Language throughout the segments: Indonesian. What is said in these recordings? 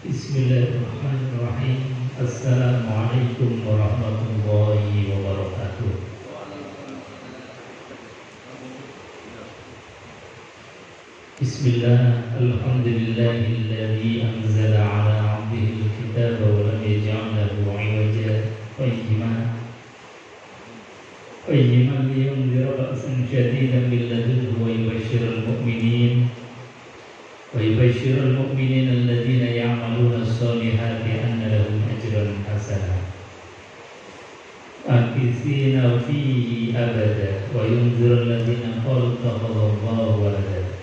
Bismillahirrahmanirrahim. Assalamualaikum warahmatullahi wabarakatuh. Bismillah, alhamdulillahilladzi anzala ala 'abdihi al-kitaba wa lam yaj'al lahu 'iwaja qayyiman liyunzira ba'san shadidan min ladunhu wa yubashshiral mu'minina alladhina ya'maluna as-solihati anna lahum ajran hasanan makithina fihi abada wa yunzira alladhina qalu ittakhadallahu walada.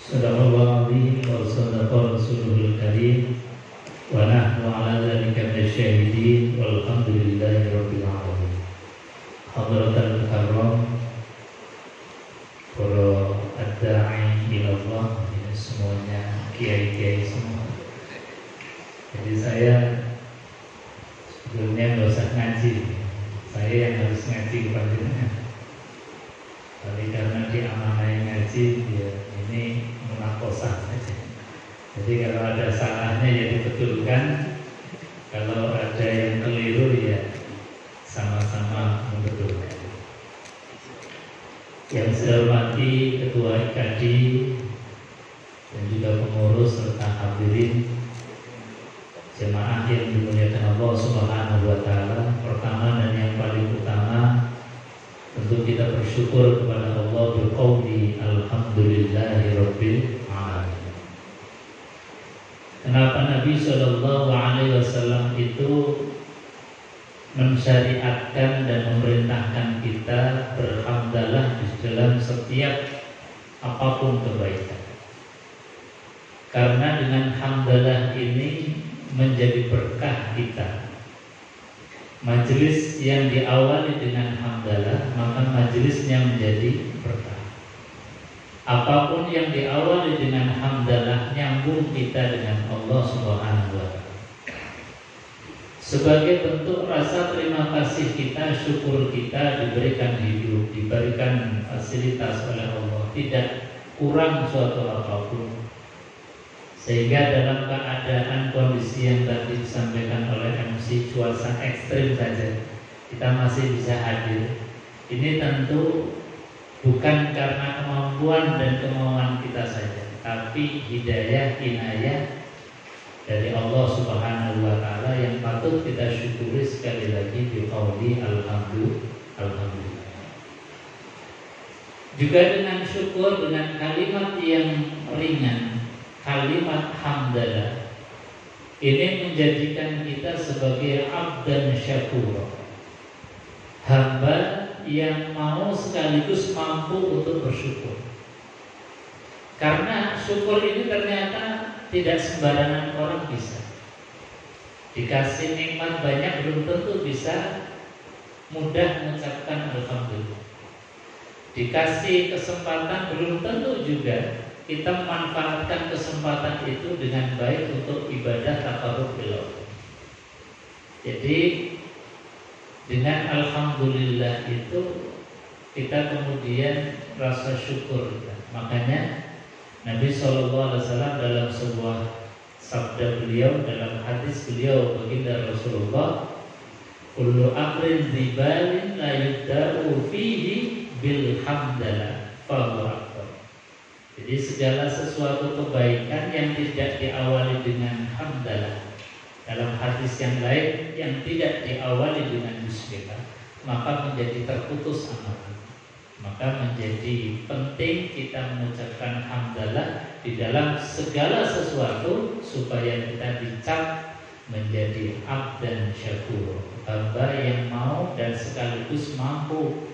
Sadaqallahu al-'azim wa sadaqa rasuluhul karim wa nahnu 'ala dzalika minasyahidin walhamdulillahi rabbil alamin. Hadratul karam, para ad-da'i ila Allah, semuanya kiai-kiai semua. Jadi saya sebetulnya nggak usah ngaji, saya yang harus ngaji kepadanya. Tapi karena diamanai ngaji, ya ini menakosah saja. Jadi kalau ada salahnya ya dibetulkan, kalau ada yang keliru ya sama-sama membetulkan. Yang saya hormati Ketua IKD dan juga pengurus serta hadirin jemaah yang dimuliakan Allah Subhanahu wa taala. Pertama dan yang paling utama, tentu kita bersyukur kepada Allah biqauli alhamdulillahirabbil alamin. Kenapa Nabi Shallallahu alaihi wasallam itu mensyariatkan dan memerintahkan kita berhamdalah di dalam setiap apapun kebaikan? Karena dengan hamdalah ini menjadi berkah kita. Majelis yang diawali dengan hamdalah, maka majelisnya menjadi berkah. Apapun yang diawali dengan hamdalah, nyambung kita dengan Allah Subhanahu wa taala. Sebagai bentuk rasa terima kasih kita, syukur kita diberikan hidup, diberikan fasilitas oleh Allah, tidak kurang suatu apapun. Sehingga dalam keadaan kondisi yang tadi disampaikan oleh MC, cuaca ekstrim saja, kita masih bisa hadir. Ini tentu bukan karena kemampuan dan kemauan kita saja, tapi hidayah, inayah dari Allah Subhanahu wa taala yang patut kita syukuri sekali lagi biqauli alhamdulillah. Juga dengan syukur, dengan kalimat yang ringan, kalimat hamdalah, ini menjadikan kita sebagai abdan syakur, hamba yang mau sekaligus mampu untuk bersyukur. Karena syukur ini ternyata tidak sembarangan orang bisa. Dikasih nikmat banyak belum tentu bisa mudah mengucapkan alhamdulillah. Dikasih kesempatan belum tentu juga kita memanfaatkan kesempatan itu dengan baik untuk ibadah taqarrub billah. Jadi dengan alhamdulillah itu kita kemudian rasa syukur. Makanya Nabi SAW dalam sebuah sabda beliau, dalam hadis beliau, baginda Rasulullah, kullu amrin zibalin la yubda'u fihi bil hamdalah fahuwa akbar. Jadi segala sesuatu kebaikan yang tidak diawali dengan hamdalah, dalam hadis yang lain yang tidak diawali dengan bismillah, maka menjadi terputus amalan. Maka menjadi penting kita mengucapkan hamdalah di dalam segala sesuatu supaya kita dicap menjadi abdan syakur, hamba yang mau dan sekaligus mampu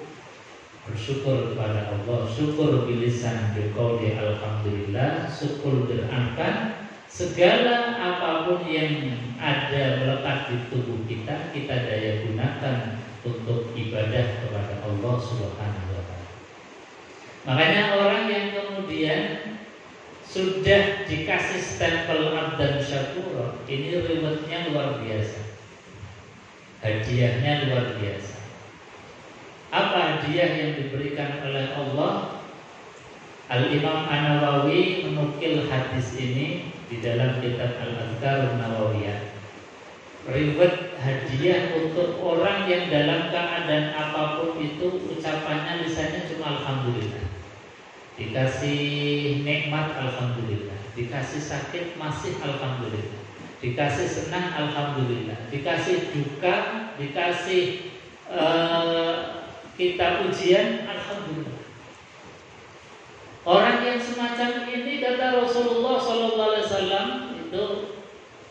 bersyukur kepada Allah. Syukur bilisan biqauli alhamdulillah, syukur berangkat segala apapun yang ada melekat di tubuh kita, kita daya gunakan untuk ibadah kepada Allah Subhanahu wa taala. Makanya orang yang kemudian sudah dikasih stempel abdan syakur, ini rewardnya luar biasa, hadiahnya luar biasa. Apa hadiah yang diberikan oleh Allah? Al-Imam An-Nawawi menukil hadis ini di dalam kitab Al-Azkar An-Nawawiyah. Riwayat hadiah untuk orang yang dalam keadaan apapun itu ucapannya lisannya cuma alhamdulillah. Dikasih nikmat alhamdulillah, dikasih sakit masih alhamdulillah, dikasih senang alhamdulillah, dikasih duka, dikasih kita ujian alhamdulillah. Orang yang semacam ini kata Rasulullah SAW itu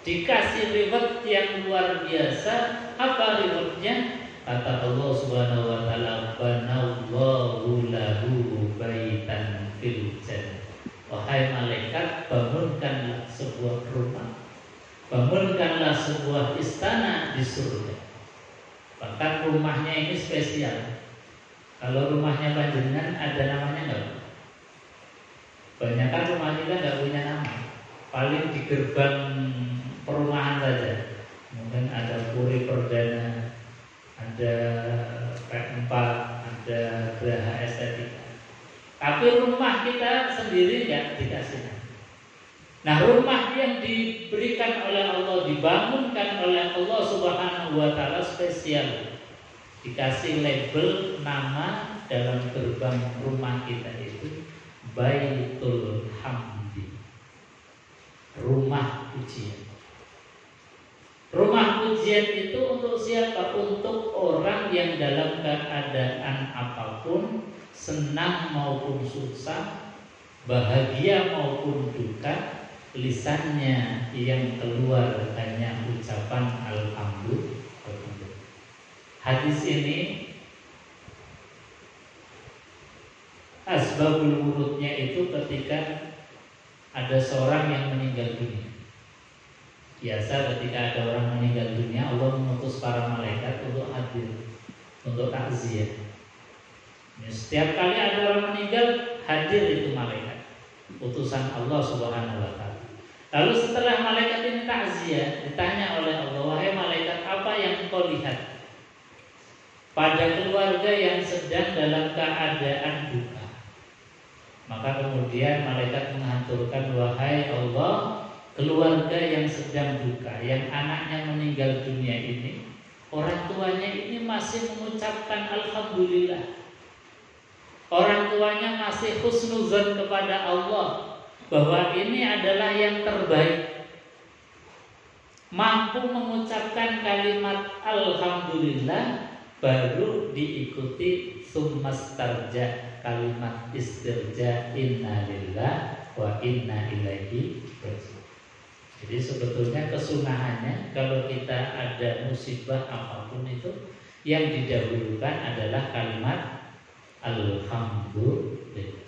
dikasih reward yang luar biasa. Apa rewardnya? Kata Allah Subhanahu Wa Taala, "Banallahu lahu baitan fil jannah." Wahai malaikat, bangunkanlah sebuah rumah, bangunkanlah sebuah istana di surga. Bahkan rumahnya ini spesial. Kalau rumahnya panjenengan ada namanya enggak? Banyak kan rumah kita nggak punya nama, paling di gerbang perumahan saja. Mungkin ada Puri Perdana, ada P4, ada Geraha Estetika. Tapi rumah kita sendiri nggak dikasih. Nah, rumah yang diberikan oleh Allah, dibangunkan oleh Allah Subhanahu Wa Taala spesial, dikasih label nama dalam gerbang rumah kita itu Baitul Hamdi, rumah pujian. Rumah pujian itu untuk siapa? Untuk orang yang dalam keadaan apapun, senang maupun susah, bahagia maupun duka, lisannya yang keluar hanya ucapan alhamdulillah. Hadis ini asbabul wurudnya itu ketika ada seorang yang meninggal dunia. Biasa ketika ada orang meninggal dunia, Allah mengutus para malaikat untuk hadir, untuk takziah. Setiap kali ada orang meninggal, hadir itu malaikat, utusan Allah Subhanahu Wa Taala. Lalu setelah malaikat ini takziah, ditanya oleh Allah, wahai malaikat, apa yang engkau lihat pada keluarga yang sedang dalam keadaan duka? Maka kemudian malaikat menghaturkan, wahai Allah, keluarga yang sedang duka, yang anaknya meninggal dunia ini, orang tuanya ini masih mengucapkan alhamdulillah. Orang tuanya masih husnuzan kepada Allah bahwa ini adalah yang terbaik. Mampu mengucapkan kalimat alhamdulillah, baru diikuti summastarja, kalimat istirja, inna lillah wa inna ilaihi raji'un. Jadi sebetulnya kesunahannya kalau kita ada musibah apapun itu, yang didahulukan adalah kalimat alhamdulillah.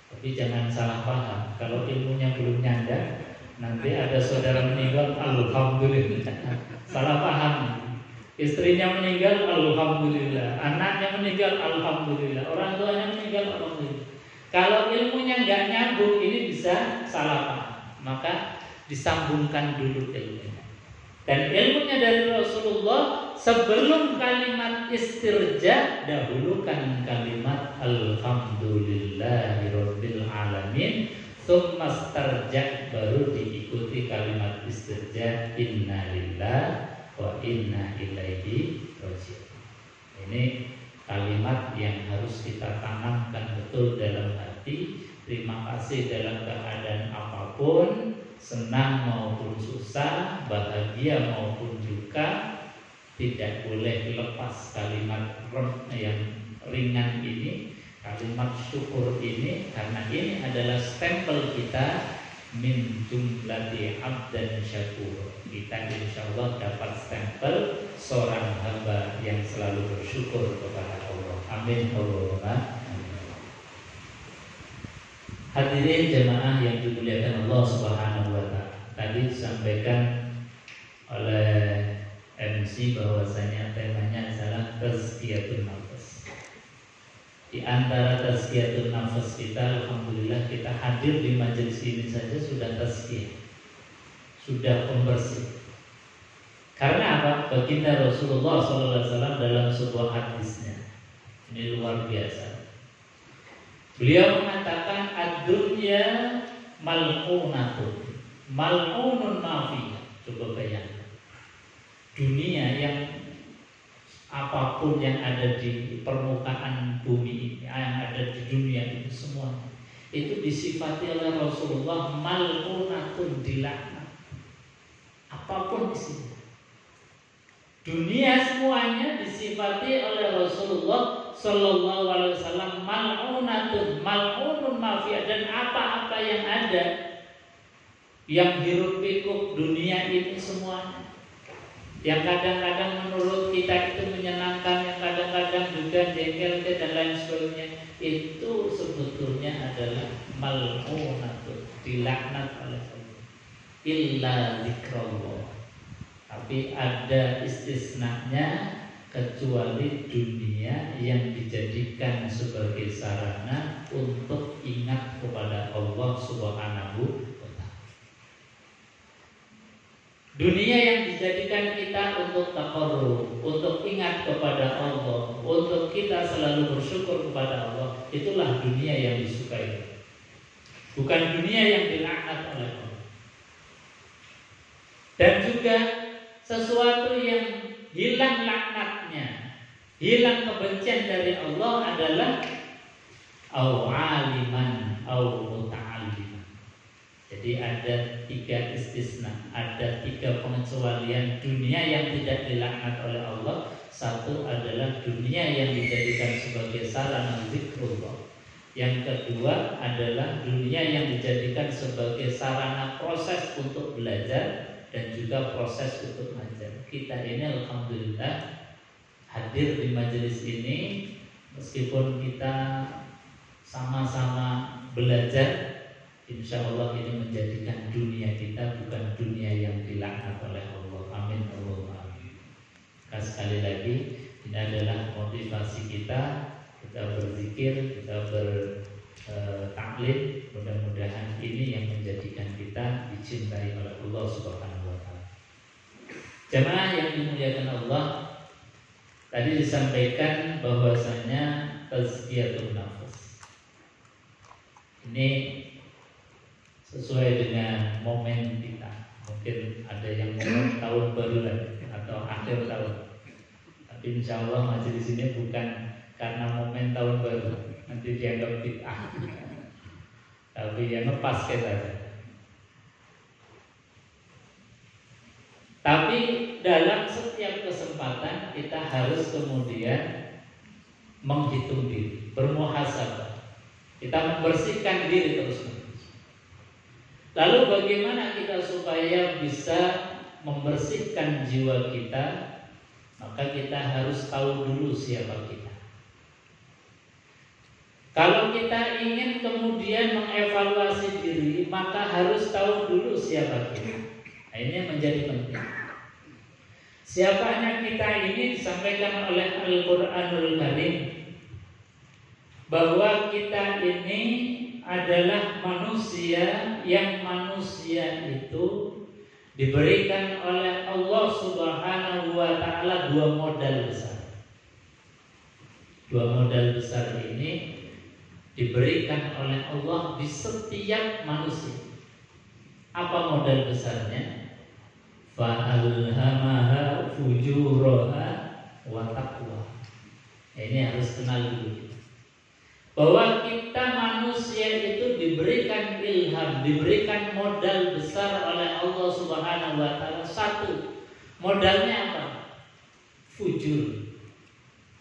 Tapi jangan salah paham, kalau ilmunya belum nyanda, nanti ada saudara meninggal alhamdulillah. Salah paham. Istrinya meninggal alhamdulillah, anaknya meninggal alhamdulillah, orang tuanya meninggal alhamdulillah. Kalau ilmunya nggak nyambung, ini bisa salah paham. Maka disambungkan dulu ilmunya. Dan ilmunya dari Rasulullah, sebelum kalimat istirja, dahulukan kalimat alhamdulillahirabbil alamin, tsummastarja, baru diikuti kalimat istirja, innalillah wa inna ilaihi raji'un. Ini kalimat yang harus kita tanamkan betul dalam hati. Terima kasih dalam keadaan apapun, senang maupun susah, bahagia maupun duka, tidak boleh lepas kalimat yang ringan ini, kalimat syukur ini, karena ini adalah stempel kita min jumlati abdan syakur. Kita insya Allah dapat stempel seorang hamba yang selalu bersyukur kepada Allah. Amin Allahumma. Hadirin jemaah yang dimuliakan Allah Subhanahu wa Ta'ala. Tadi disampaikan oleh MC bahwasanya temanya adalah tazkiyatun nafas. Di antara tazkiyatun nafas kita, alhamdulillah kita hadir di majelis ini saja sudah tazkiyah, sudah pembersih. Karena apa? Baginda Rasulullah SAW dalam sebuah hadisnya, ini luar biasa. Beliau mengatakan ad-dunya mal'unatun, mal'unun ma fiha. Coba bayangkan. Dunia yang apapun yang ada di permukaan bumi ini, yang ada di dunia ini semua, itu disifati oleh Rasulullah mal'unatun, dilaknat. Apapun isinya. Dunia semuanya disifati oleh Rasulullah Sallallahu Alaihi Wasallam mal'unatun, mal'unun ma fiha, dan apa-apa yang ada yang hiruk pikuk dunia ini semuanya, yang kadang-kadang menurut kita itu menyenangkan, yang kadang-kadang juga jengkel dan lain sebagainya, itu sebetulnya adalah mal'unatun, dilaknat oleh Allah. Illa zikrullah. Tapi ada istisnanya, kecuali dunia yang dijadikan sebagai sarana untuk ingat kepada Allah Subhanahu wa ta'ala. Dunia yang dijadikan kita untuk taqarrub, untuk ingat kepada Allah, untuk kita selalu bersyukur kepada Allah, itulah dunia yang disukai. Bukan dunia yang dilaknat oleh Allah. Dan juga sesuatu yang hilang laknatnya, hilang kebencian dari Allah adalah au aliman au muta'alliman. Jadi ada 3 istisna, ada 3 pengecualian dunia yang tidak dilaknat oleh Allah. Satu adalah dunia yang dijadikan sebagai sarana zikrullah. Yang kedua adalah dunia yang dijadikan sebagai sarana proses untuk belajar dan juga proses untuk mengajar. Kita ini alhamdulillah hadir di majelis ini, meskipun kita sama-sama belajar, insya Allah ini menjadikan dunia kita bukan dunia yang dilaknat oleh Allah. Amin Allahumma amin. Sekali lagi, ini adalah motivasi kita berzikir, kita bertaklim. Mudah-mudahan ini yang menjadikan kita dicintai oleh Allah Subhanahu wa ta'ala. Jamaah yang dimuliakan Allah, tadi disampaikan bahwasanya tazkiyatun nafs ini sesuai dengan momen kita. Mungkin ada yang momen tahun baru lagi atau akhir tahun, tapi insya Allah majelis ini bukan karena momen tahun baru, nanti dianggap bid'ah, tapi yang lepas saja. Tapi dalam setiap kesempatan kita harus kemudian menghitung diri, bermuhasabah. Kita membersihkan diri terus-menerus. Lalu bagaimana kita supaya bisa membersihkan jiwa kita? Maka kita harus tahu dulu siapa kita. Kalau kita ingin kemudian mengevaluasi diri, maka harus tahu dulu siapa kita. Nah, ini yang menjadi penting. Siapanya kita ini disampaikan oleh Al-Quranul Karim, bahwa kita ini adalah manusia yang manusia itu diberikan oleh Allah Subhanahu wa ta'ala 2 modal besar. 2 modal besar ini diberikan oleh Allah di setiap manusia. Apa modal besarnya? Fa'alhamaha fujuraha wa taqwa. Ini harus kenal dulu, bahwa kita manusia itu diberikan ilham, diberikan modal besar oleh Allah Subhanahu wa ta'ala. 1, modalnya apa? Fujur.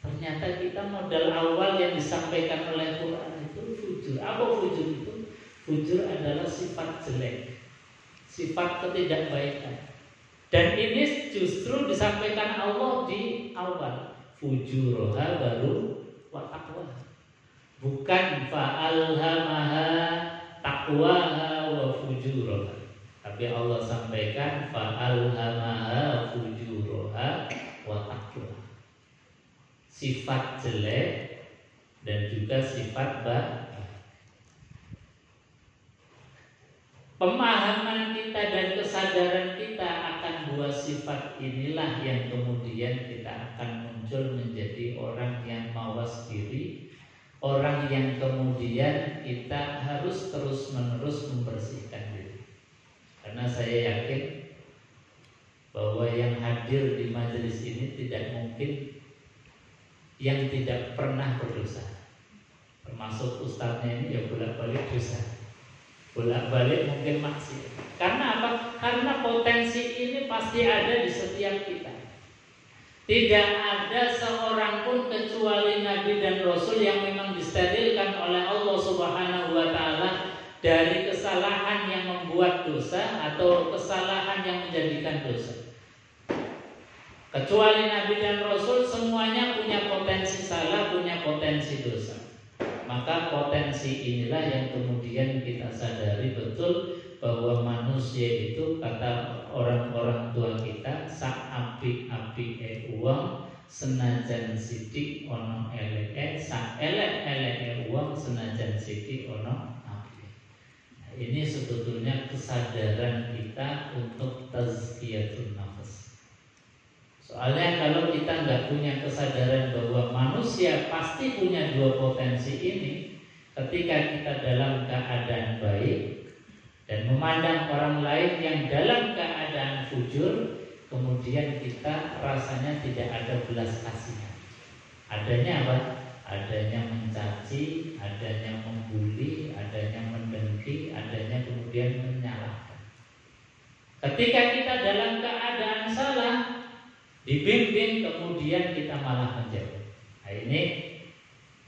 Ternyata kita modal awal yang disampaikan oleh Quran itu fujur. Apa fujur itu? Fujur adalah sifat jelek, sifat ketidakbaikan. Dan ini justru disampaikan Allah di awal. Fujuroha baru wa taqwa. Bukan fa'alhamaha taqwaha wa fujuroha. Tapi Allah sampaikan fa'alhamaha fujuroha wa taqwa. Sifat jelek dan juga sifat baik. Pemahaman kita dan kesadaran kita akan 2 sifat inilah yang kemudian kita akan muncul menjadi orang yang mawas diri, orang yang kemudian kita harus terus-menerus membersihkan diri. Karena saya yakin bahwa yang hadir di majelis ini tidak mungkin yang tidak pernah berdosa. Termasuk ustadznya ini ya bolak-balik dosa, bolak-balik mungkin maksiat. Karena apa? Karena potensi ini pasti ada di setiap kita. Tidak ada seorang pun kecuali Nabi dan Rasul yang memang disterilkan oleh Allah Subhanahu wa Ta'ala dari kesalahan yang membuat dosa atau kesalahan yang menjadikan dosa. Kecuali Nabi dan Rasul, semuanya punya potensi salah, punya potensi dosa. Maka potensi inilah yang kemudian kita sadari betul bahwa manusia itu, kata orang-orang tua kita, sak apik-apike uang senajan sithik ana eleke, sak elek-eleke uang senajan sithik ana apike. Nah, ini sebetulnya kesadaran kita untuk tazkiyatun nafs. Soalnya kalau kita nggak punya kesadaran bahwa manusia pasti punya dua potensi ini, ketika kita dalam keadaan baik dan memandang orang lain yang dalam keadaan fujur, kemudian kita rasanya tidak ada belas kasihan. Adanya apa? Adanya mencaci, adanya membuli, adanya mendengki, adanya kemudian menyalahkan. Ketika kita dalam keadaan salah, dibimbing, kemudian kita malah menjauh. Nah, ini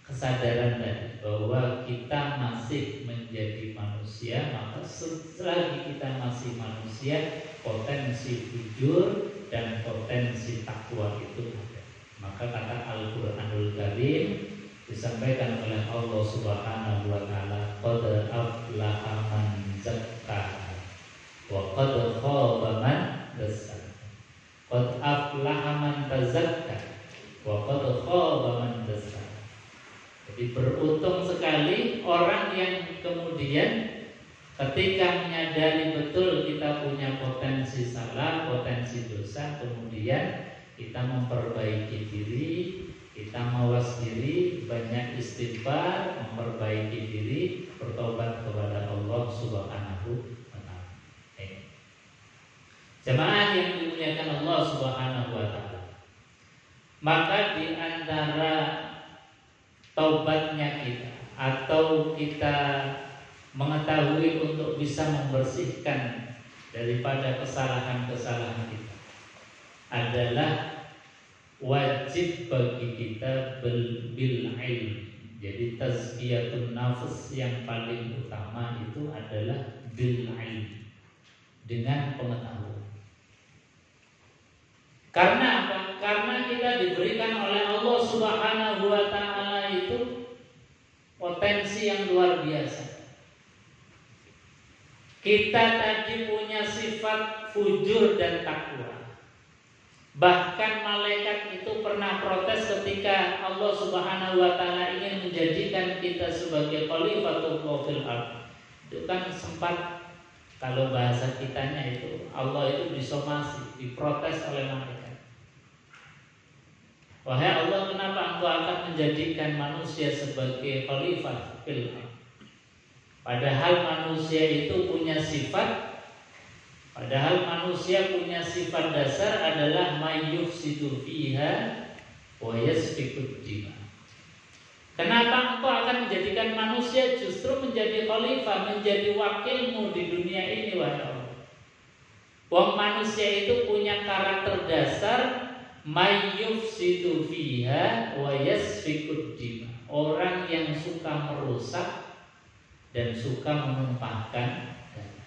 kesadaran tadi bahwa kita masih menjadi manusia, maka selagi kita masih manusia, potensi fujur dan potensi takwa itu ada. Maka kata Al-Qur'anul Karim disampaikan oleh Allah Subhanahu wa Ta'ala, qad aflaha man zakkaha wa qad khaba man dassaha. Qad aflaha man tazakka wa qad khaba man dassaha. Jadi beruntung sekali orang yang kemudian ketika menyadari betul kita punya potensi salah, potensi dosa, kemudian kita memperbaiki diri, kita mawas diri, banyak istighfar, memperbaiki diri, bertobat kepada Allah Subhanahu wa Ta'ala. Jemaah yang dimuliakan Allah Subhanahu wa Ta'ala, maka di antara taubatnya kita atau kita mengetahui untuk bisa membersihkan daripada kesalahan-kesalahan kita adalah wajib bagi kita bil ilm. Jadi tazkiyatun nafs yang paling utama itu adalah bil ilm, dengan pengetahuan. Karena apa? Karena kita diberikan oleh Allah Subhanahu wa Ta'ala itu potensi yang luar biasa. Kita tadi punya sifat fujur dan takwa. Bahkan malaikat itu pernah protes ketika Allah Subhanahu wa Ta'ala ingin menjadikan kita sebagai khalifatullah fil ardh. Itu kan sempat, kalau bahasa kitanya itu, Allah itu disomasi, diprotes oleh malaikat. Wahai Allah, kenapa Engkau akan menjadikan manusia sebagai khalifah fil ardh? Padahal manusia itu punya sifat, sifat dasar adalah mayyufsidu fiha wa yasfikud dima. Kenapa Engkau akan menjadikan manusia justru menjadi khalifah, menjadi wakilmu di dunia ini, wahai Allah? Wong manusia itu punya karakter dasar mayyufsidu fiha wa yasfikud dima. Orang yang suka merusak dan suka menumpahkan darah.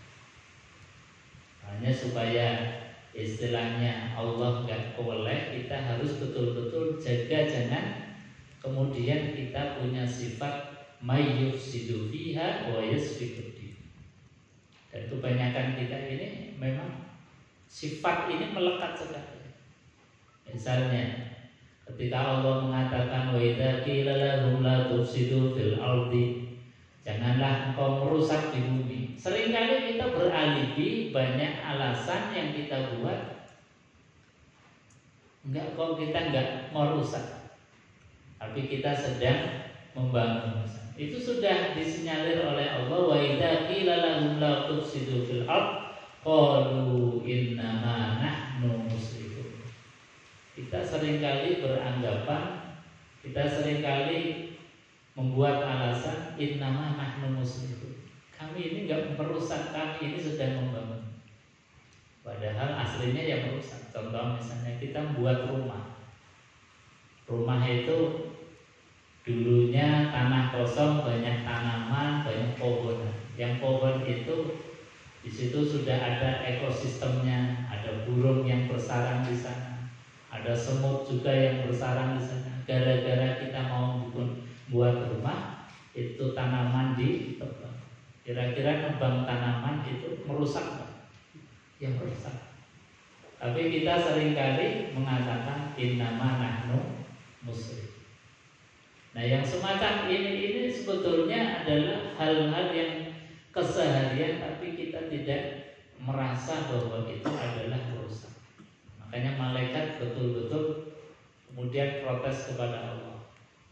Hanya supaya istilahnya Allah gak keweleh, kita harus betul-betul jaga jangan kemudian kita punya sifat mayyufsidu fiha wa yasfikud dima. Dan kebanyakan kita ini memang sifat ini melekat sekali. Misalnya ketika Allah mengatakan wa idza qila lahum la tufsidu fil ardi, janganlah engkau merusak di bumi. Seringkali kita beralibi, banyak alasan yang kita buat. Kita enggak merusak, tapi kita sedang membangun. Itu sudah disinyalir oleh Allah, wa idza qila lahum la tufsidu fil ard qalu innama nahnu muslihun. Kita seringkali beranggapan, kita seringkali membuat alasan innama nahnu muslihun. Kami ini enggak merusak, kami ini sedang membangun. Padahal aslinya yang merusak. Contoh misalnya kita membuat rumah. Rumah itu dulunya tanah kosong, banyak tanaman, banyak pohon. Yang pohon itu di situ sudah ada ekosistemnya, ada burung yang bersarang di sana, ada semut juga yang bersarang di sana. Gara-gara kita mau buat rumah, itu tanaman ditebang. Kira-kira nebang tanaman itu merusak nggak? Yang merusak. Tapi kita seringkali mengatakan innama nahnu muslih. Nah, yang semacam ini sebetulnya adalah hal-hal yang keseharian, tapi kita tidak merasa bahwa itu adalah merusak. Makanya malaikat betul-betul kemudian protes kepada Allah.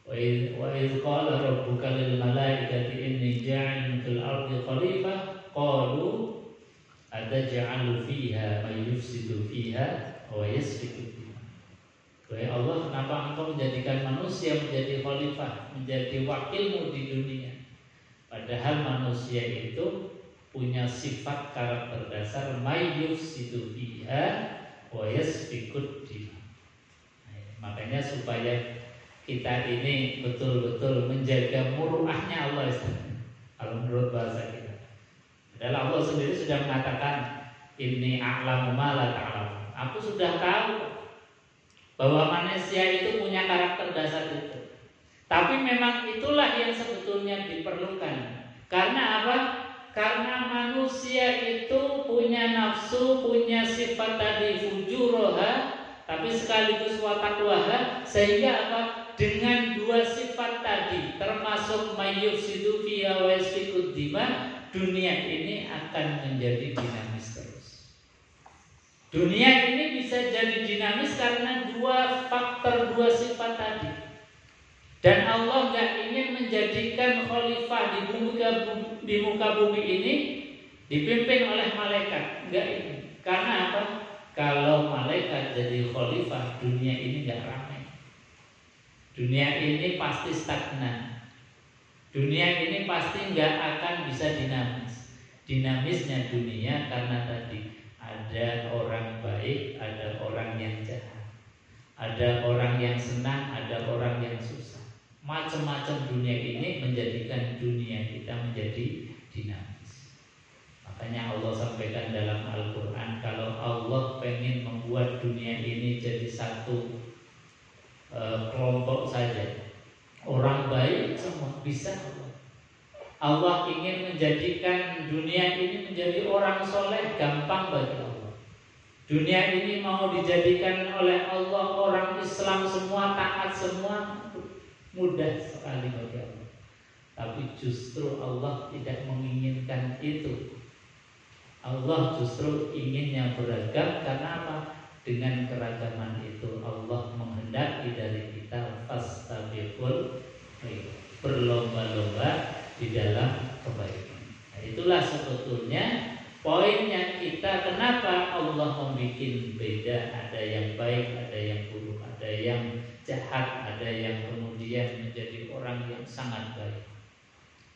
Wa idz qala rabbuka lil malaikati inni ja'ilun fil ardi khalifah qalu ataj'alu fiha may yufsidu fiha wa yasfiku. Wahai Allah, kenapa engkau menjadikan manusia menjadi khalifah, menjadi wakilmu di dunia? Padahal manusia itu punya sifat karakter dasar may yufsidu fiha wa yasfikud dima. Makanya supaya kita ini betul-betul menjaga muruahnya Allah, kalau menurut bahasa kita, adalah Allah sendiri sudah mengatakan inni a'lamu ma la ta'lamun. Aku sudah tahu bahwa manusia itu punya karakter dasar itu. Tapi memang itulah yang sebetulnya diperlukan. Karena apa? Karena manusia itu punya nafsu, punya sifat tadi fujuroha, tapi sekaligus watakwaha. Sehingga apa? Dengan dua sifat tadi, termasuk mayyufsidu fiha wa yasfikud dima, dunia ini akan menjadi dinamis terus. Dunia ini bisa jadi dinamis karena dua faktor, dua sifat tadi. Dan Allah gak ingin menjadikan khalifah di muka bumi ini dipimpin oleh malaikat. Gak ingin. Karena apa? Kalau malaikat jadi khalifah, dunia ini gak ramai. Dunia ini pasti stagnan. Dunia ini pasti gak akan bisa dinamis. Dinamisnya dunia karena tadi ada orang baik, ada orang yang jahat, ada orang yang senang, ada orang yang susah. Macam-macam dunia ini menjadikan dunia kita menjadi dinamis. Makanya Allah sampaikan dalam Al-Quran, kalau Allah pengen membuat dunia ini jadi satu kelompok saja, orang baik semua bisa. Allah ingin menjadikan dunia ini menjadi orang soleh, gampang bagi Allah. Dunia ini mau dijadikan oleh Allah orang Islam semua, taat semua, mudah sekali bagi Allah. Tapi justru Allah tidak menginginkan itu. Allah justru inginnya beragam. Karena apa? Dengan keragaman itu Allah menghendaki dari kita fastabiqul khairat, berlomba-lomba di dalam kebaikan. Nah, itulah sebetulnya poinnya kita, kenapa Allah membuat beda, ada yang baik, ada yang buruk, ada yang jahat, ada yang kemudian menjadi orang yang sangat baik.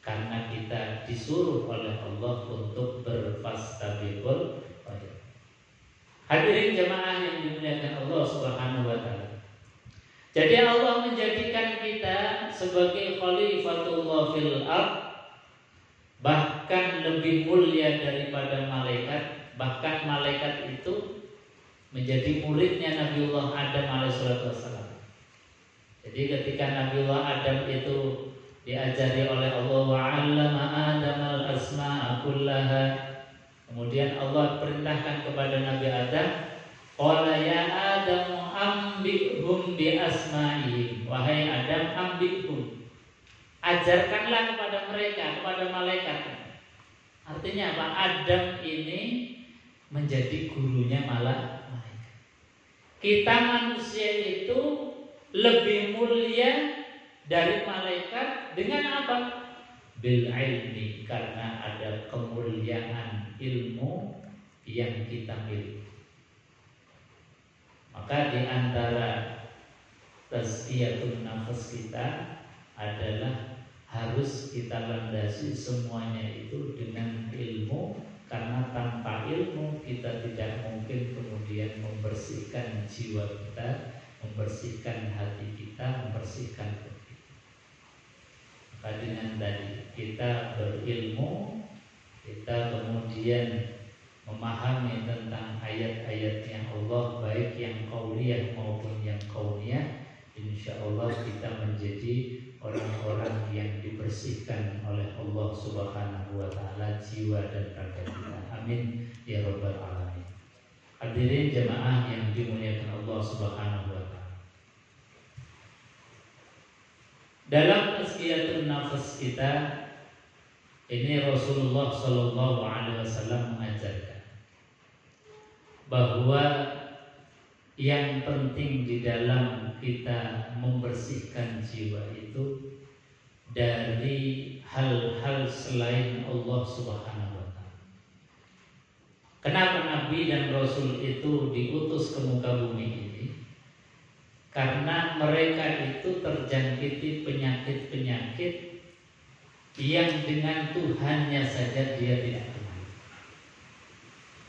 Karena kita disuruh oleh Allah untuk berfastabiqul khairat. Hadirin jemaah yang dimuliakan Allah Subhanahu wa taala. Jadi Allah menjadikan kita sebagai khalifatullah fil ard, bahkan lebih mulia daripada malaikat. Bahkan malaikat itu menjadi muridnya Nabiullah Adam alaihissalam. Jadi ketika Nabiullah Adam itu diajari oleh Allah, wa 'allama Adam al-asma'a kullaha, kemudian Allah perintahkan kepada Nabi Adam, qala ya Adam ambihum bi asma'ihim, wahai Adam ambihum, ajarkanlah kepada mereka, kepada malaikat. Artinya apa? Adam ini menjadi gurunya malaikat. Kita manusia itu lebih mulia dari malaikat dengan apa? Bil ilmi, karena ada kemuliaan ilmu yang kita miliki. Maka di antara tazkiyatun nafas kita adalah harus kita landasi semuanya itu dengan ilmu, karena tanpa ilmu kita tidak mungkin kemudian membersihkan jiwa kita, membersihkan hati kita, membersihkan hati. Maka dengan tadi kita berilmu, kita kemudian memahami tentang ayat-ayatnya Allah, baik yang qauliyah maupun yang kauniyah, insya Allah kita menjadi orang-orang yang dibersihkan oleh Allah Subhanahu wa Ta'ala jiwa dan raga kita. Amin ya rabbal alamin. Hadirin jemaah yang dimuliakan Allah Subhanahu wa Ta'ala. Dalam tazkiyatun nafas kita ini Rasulullah Shallallahu Alaihi Wasallam mengajarkan bahwa yang penting di dalam kita membersihkan jiwa itu dari hal-hal selain Allah Subhanahu wa Ta'ala. Kenapa Nabi dan Rasul itu diutus ke muka bumi ini? Karena mereka itu terjangkiti penyakit-penyakit yang dengan Tuhannya saja dia tidak kenal.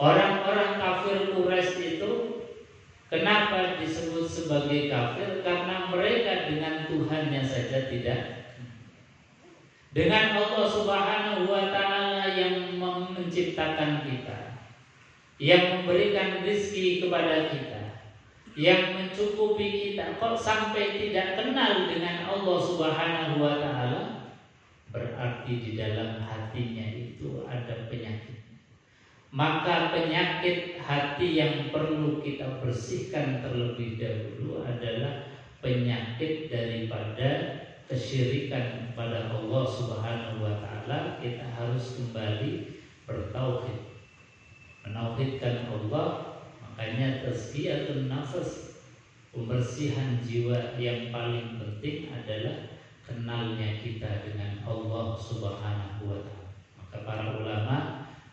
Orang-orang kafir Quraisy itu kenapa disebut sebagai kafir? Karena mereka dengan Tuhannya saja tidak. Dengan Allah Subhanahu wa Ta'ala yang menciptakan kita, yang memberikan rezeki kepada kita, yang mencukupi kita, kok sampai tidak kenal dengan Allah Subhanahu wa Ta'ala? Berarti di dalam hatinya itu ada penyakit. Maka penyakit hati yang perlu kita bersihkan terlebih dahulu adalah penyakit daripada kesyirikan kepada Allah Subhanahu wa Ta'ala. Kita harus kembali bertauhid, menauhidkan Allah. Makanya tazkiyatun nafas, pembersihan jiwa yang paling penting adalah kenalnya kita dengan Allah Subhanahu wa Ta'ala. Maka para ulama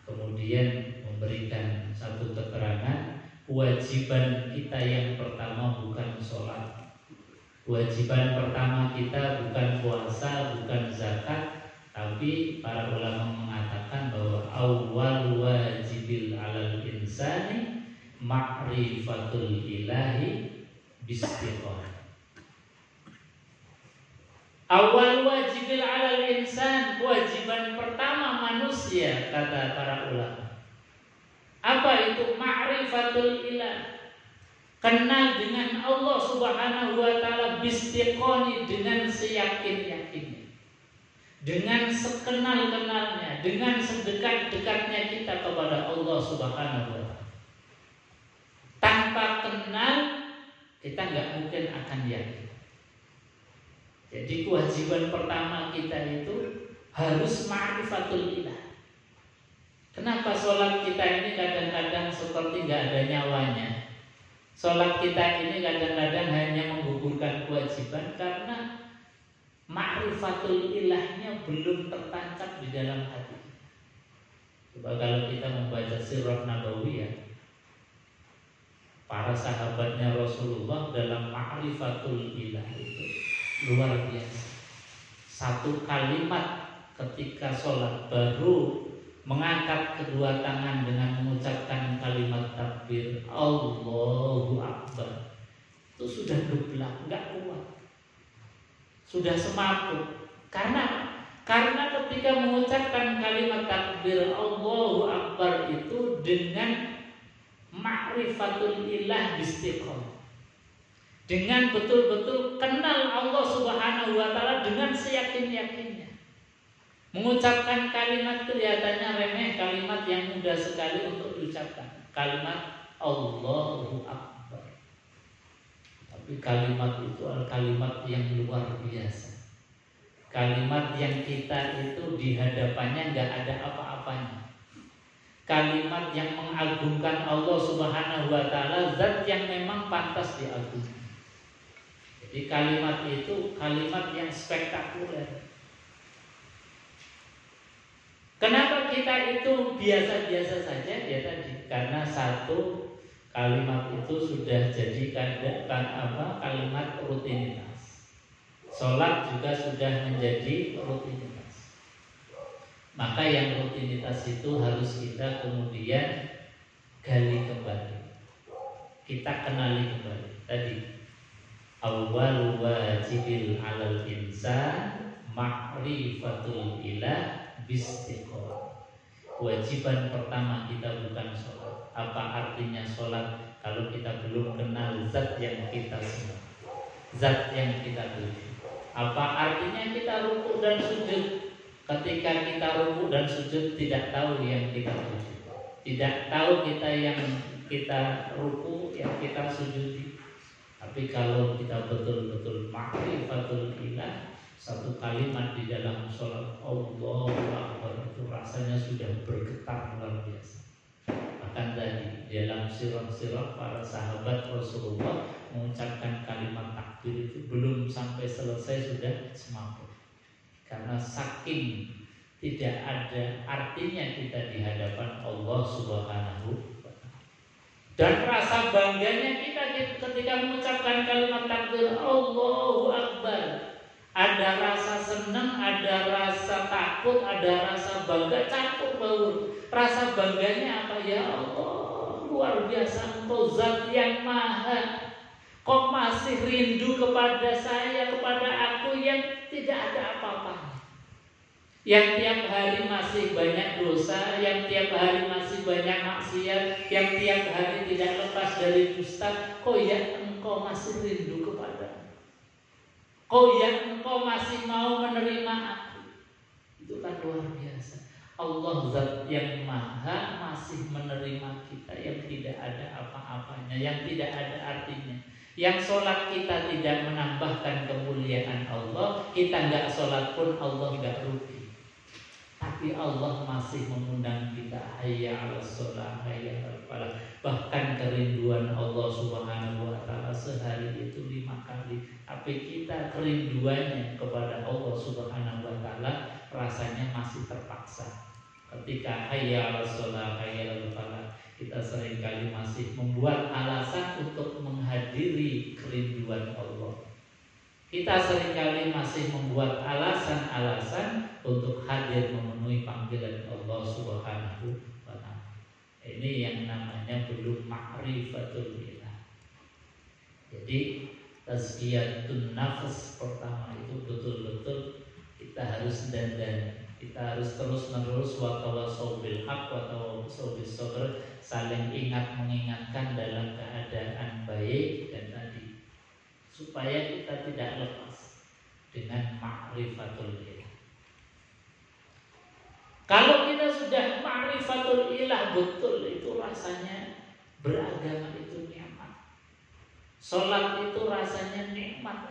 kemudian memberikan satu keterangan, kewajiban kita yang pertama bukan sholat, kewajiban pertama kita bukan puasa, bukan zakat, tapi para ulama mengatakan bahwa awwal wajibil alal insani ma'rifatul ilahi bistiqamah. Awal wajibil alal insan, kewajiban pertama manusia, kata para ulama. Apa itu ma'rifatul ilah? Kenal dengan Allah Subhanahu wa Ta'ala bistiqoni, dengan seyakin-yakinnya, dengan sekenal-kenalnya, dengan sedekat-dekatnya kita kepada Allah Subhanahu wa Ta'ala. Tanpa kenal kita nggak mungkin akan yakin. Jadi kewajiban pertama kita itu harus ma'rifatul ilah. Kenapa sholat kita ini kadang-kadang seperti nggak ada nyawanya? Sholat kita ini kadang-kadang hanya menggugurkan kewajiban karena ma'rifatul ilahnya belum tertancap di dalam hati. Coba kalau kita membaca sirah nabawiyah, para sahabatnya Rasulullah dalam ma'rifatul ilah itu luar biasa. Satu kalimat ketika sholat baru mengangkat kedua tangan dengan mengucapkan kalimat takbir Allahu Akbar, itu sudah geblak, nggak kuat, sudah semaput. Karena ketika mengucapkan kalimat takbir Allahu Akbar itu dengan ma'rifatul ilah bistiqamah, dengan betul-betul kenal Allah Subhanahu wa Ta'ala dengan seyakin-yakinnya. Mengucapkan kalimat kelihatannya remeh, kalimat yang mudah sekali untuk diucapkan, kalimat Allahu Akbar. Tapi kalimat itu adalah kalimat yang luar biasa, kalimat yang kita itu di hadapannya nggak ada apa-apanya, kalimat yang mengagungkan Allah Subhanahu wa Ta'ala, zat yang memang pantas diagungkan. Jadi Jadi kalimat itu kalimat yang spektakuler. Kenapa kita itu biasa-biasa saja? Ya tadi karena satu kalimat itu sudah jadi kalimat rutinitas. Sholat juga sudah menjadi rutinitas. Maka yang rutinitas itu harus kita kemudian gali kembali. Kita kenali kembali. Tadi awwal wajibil 'alal insan ma'rifatul ilah bistiqomah. Kewajiban pertama kita bukan sholat. Apa artinya sholat kalau kita belum kenal zat yang kita sembah, zat yang kita tuju? Apa artinya kita ruku dan sujud? Ketika kita ruku dan sujud tidak tahu yang kita tuju, tidak tahu kita yang kita ruku, yang kita sujudi. Tapi kalau kita betul-betul ma'rifatul ilah, satu kalimat di dalam sholat Allahu Akbar itu rasanya sudah bergetar luar biasa. Bahkan tadi dalam sirah-sirah para sahabat Rasulullah mengucapkan kalimat takbir itu belum sampai selesai sudah semaput. Karena saking tidak ada artinya kita di hadapan Allah Subhanahu wa ta'ala. Dan rasa bangganya kita ketika mengucapkan kalimat takbir Allahu Akbar, ada rasa senang, ada rasa takut, ada rasa bangga, campur baur. Rasa bangganya apa? Ya Allah, luar biasa Engkau zat yang maha. Kok masih rindu kepada saya, kepada aku yang tidak ada apa-apanya, yang tiap hari masih banyak dosa, yang tiap hari masih banyak maksiat, yang tiap hari tidak lepas dari dusta. Kok ya Engkau masih rindu kepada, kok ya Engkau masih mau menerima aku. Itu kan luar biasa. Allah zat yang maha masih menerima kita yang tidak ada apa-apanya, yang tidak ada artinya. Yang sholat kita tidak menambahkan kemuliaan Allah, kita nggak sholat pun Allah nggak rugi. Tapi Allah masih mengundang kita, hayya 'alas sholah, hayya 'alal falah. Bahkan kerinduan Allah Subhanahu wa ta'ala sehari itu 5 kali. Tapi kita kerinduannya kepada Allah Subhanahu wa ta'ala rasanya masih terpaksa. Ketika hayya 'alas sholah, hayya 'alal falah, kita seringkali masih membuat alasan untuk menghadiri kerinduan Allah. Kita seringkali masih membuat alasan-alasan untuk hadir memenuhi panggilan Allah Subhanahu wa ta'ala. Ini yang namanya belum ma'rifatul ilah. Jadi tazkiyatun nafas pertama itu betul-betul kita harus dandan. Kita harus terus-menerus wa tawassaw bil haqq wa tawassaw bis sabr, saling ingat mengingatkan dalam keadaan baik dan tadi supaya kita tidak lepas dengan ma'rifatul ilah. Kalau kita sudah ma'rifatul ilah betul, itu rasanya beragama itu nikmat. Salat itu rasanya nikmat.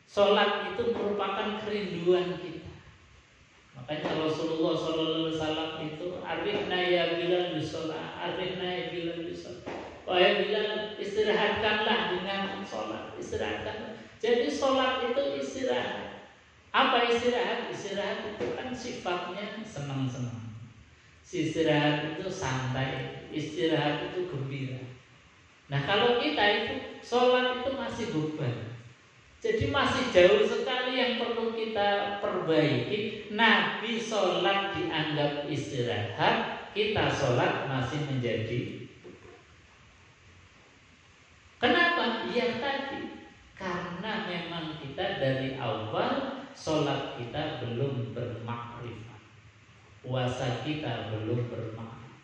Salat itu merupakan kerinduan kita. Makanya Rasulullah SAW itu arifna ya Bilal bisolah, arifna ya Bilal bisolah. Wahai Bilal, istirahatkanlah dengan sholat, istirahatkan. Jadi sholat itu istirahat. Apa istirahat? Istirahat itu kan sifatnya senang-senang. Istirahat itu santai, istirahat itu gembira. Nah kalau kita itu sholat itu masih beban. Jadi masih jauh sekali yang perlu kita perbaiki. Nabi sholat dianggap istirahat, kita sholat masih menjadi. Kenapa? Ya tadi, karena memang kita dari awal sholat kita belum bermakrifat, puasa kita belum bermakrifat.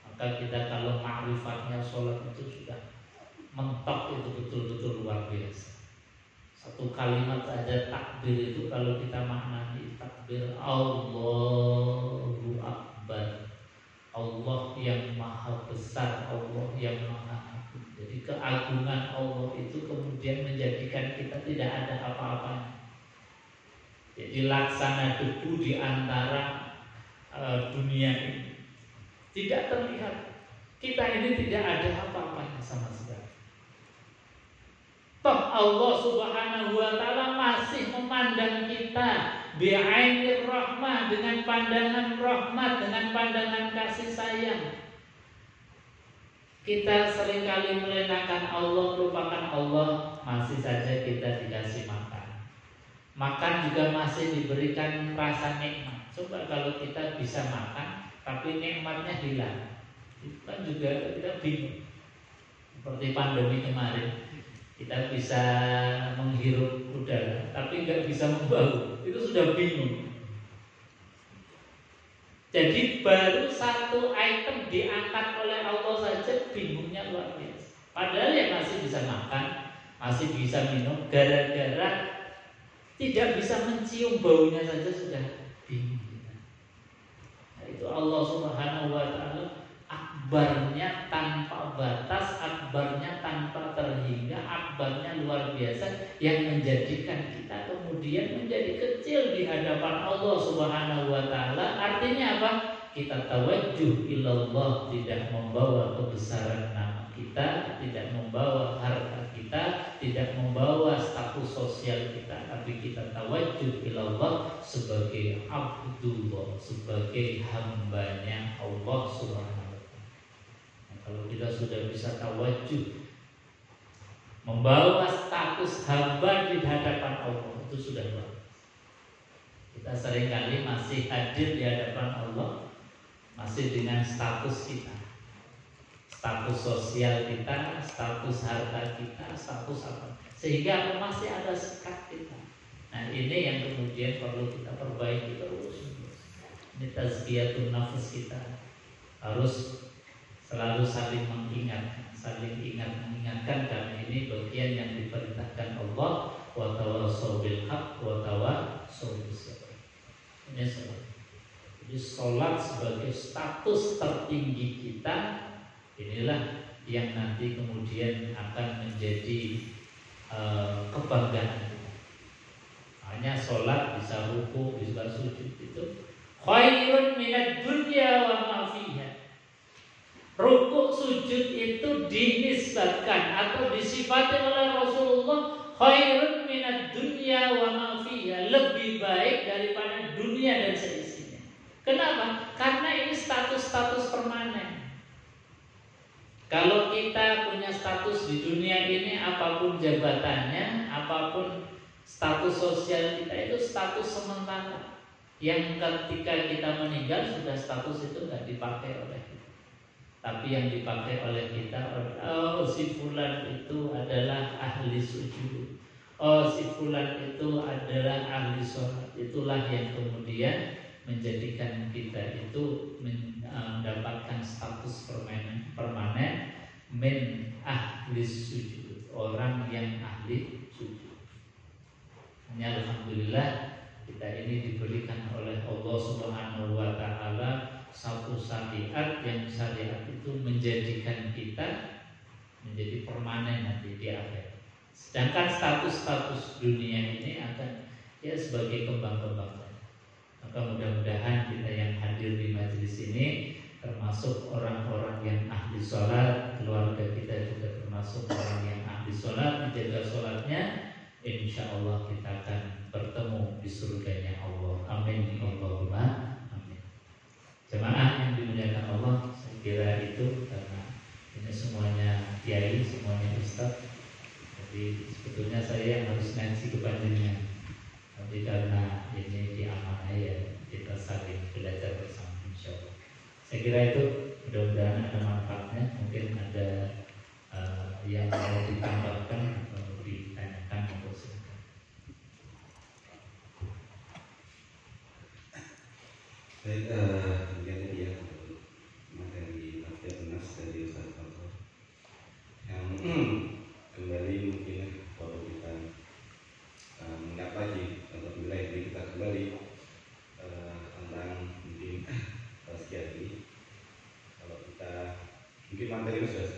Maka kita kalau makrifatnya sholat itu sudah mentok, itu betul-betul luar biasa. Satu kalimat saja takbir itu kalau kita maknani takbir Allahu Akbar, Allah yang maha besar, Allah yang maha agung. Jadi keagungan Allah itu kemudian menjadikan kita tidak ada apa-apanya. Jadi laksana debu di antara dunia ini tidak terlihat. Kita ini tidak ada apa-apanya sama sekali. Allah Subhanahu wa taala masih memandang kita bi'ainir rahmah, dengan pandangan rahmat, dengan pandangan kasih sayang. Kita seringkali melenakan Allah, melupakan Allah, masih saja kita dikasih makan. Makan juga masih diberikan rasa nikmat. Coba kalau kita bisa makan tapi nikmatnya hilang, itu kan juga kita bingung. Seperti pandemi kemarin, kita bisa menghirup udara tapi nggak bisa membau, itu sudah bingung. Jadi baru satu item diangkat oleh Allah saja bingungnya luar biasa. Padahal ya masih bisa makan, masih bisa minum, gara-gara tidak bisa mencium baunya saja sudah bingung. Nah, itu Allah Subhanahu wa taala akbarnya tanpa batas, akbarnya tanpa terhingga, akbarnya luar biasa, yang menjadikan kita kemudian menjadi kecil di hadapan Allah Subhanahu wa taala. Artinya apa? Kita tawajjuh ilallah, tidak membawa kebesaran nama kita, tidak membawa harta kita, tidak membawa status sosial kita, tapi kita tawajjuh ilallah sebagai abdullah, sebagai hambanya Allah Subhanahu. Kalau kita sudah bisa tawajjuh, membawa status hamba di hadapan Allah, itu sudah bagus. Kita seringkali masih hadir di hadapan Allah masih dengan status kita, status sosial kita, status harta kita, status apa, sehingga masih ada sekat kita. Nah, ini yang kemudian perlu kita perbaiki terus. Ini tazkiyatun nafs kita, harus selalu saling mengingatkan, saling mengingatkan, karena ini bagian yang diperintahkan Allah, wa tawassaw bil haqq wa tawassaw bis sabr. Ini salat. Jadi salat sebagai status tertinggi kita, inilah yang nanti kemudian akan menjadi kebanggaan kita. Hanya salat bisa ruku, bisa sujud, itu khairun minad dunya wa ma fiha. Rukuk sujud itu dinisbatkan atau disifati oleh Rasulullah khairun minad dunya wa ma fiha, lebih baik daripada dunia dan seisinya. Kenapa? Karena ini status-status permanen. Kalau kita punya status di dunia ini, apapun jabatannya, apapun status sosial kita, itu status sementara, yang ketika kita meninggal sudah status itu nggak dipakai oleh kita. Tapi yang dipakai oleh kita, oh si fulan itu adalah ahli sujud, oh si fulan itu adalah ahli sholat. Itulah yang kemudian menjadikan kita itu mendapatkan status permanen min ahli sujud, orang yang ahli sujud. Hanya alhamdulillah kita ini diberikan oleh Allah Subhanahu wa taala satu syariat, yang syariat itu menjadikan kita menjadi permanen nanti di akhir. Sedangkan status-status dunia ini akan ya sebagai kembang-kembang. Maka mudah-mudahan kita yang hadir di majelis ini termasuk orang-orang yang ahli sholat, keluarga kita juga termasuk orang yang ahli sholat, menjaga sholatnya, insya Allah kita akan bertemu di surganya Allah. Amin. Allahumma. Jemaah yang dimuliakan Allah, saya kira itu karena ini semuanya kiai, semuanya ustaz. Jadi sebetulnya saya yang harus ngaji kepanjangnya, tapi karena ini diamanai ya kita saling belajar bersama insyaallah. Saya kira itu mudah-mudahan ada manfaatnya. Mungkin ada yang mau ditambahkan atau ditanyakan untuk silakan. Baik, kemudian dia materi tafsir nas dari Ustaz Fathur yang kembali mungkin kalau kita mengingat lagi atau bila kita kembali tentang mungkin tazkiyah ini, kalau kita mungkin materi sudah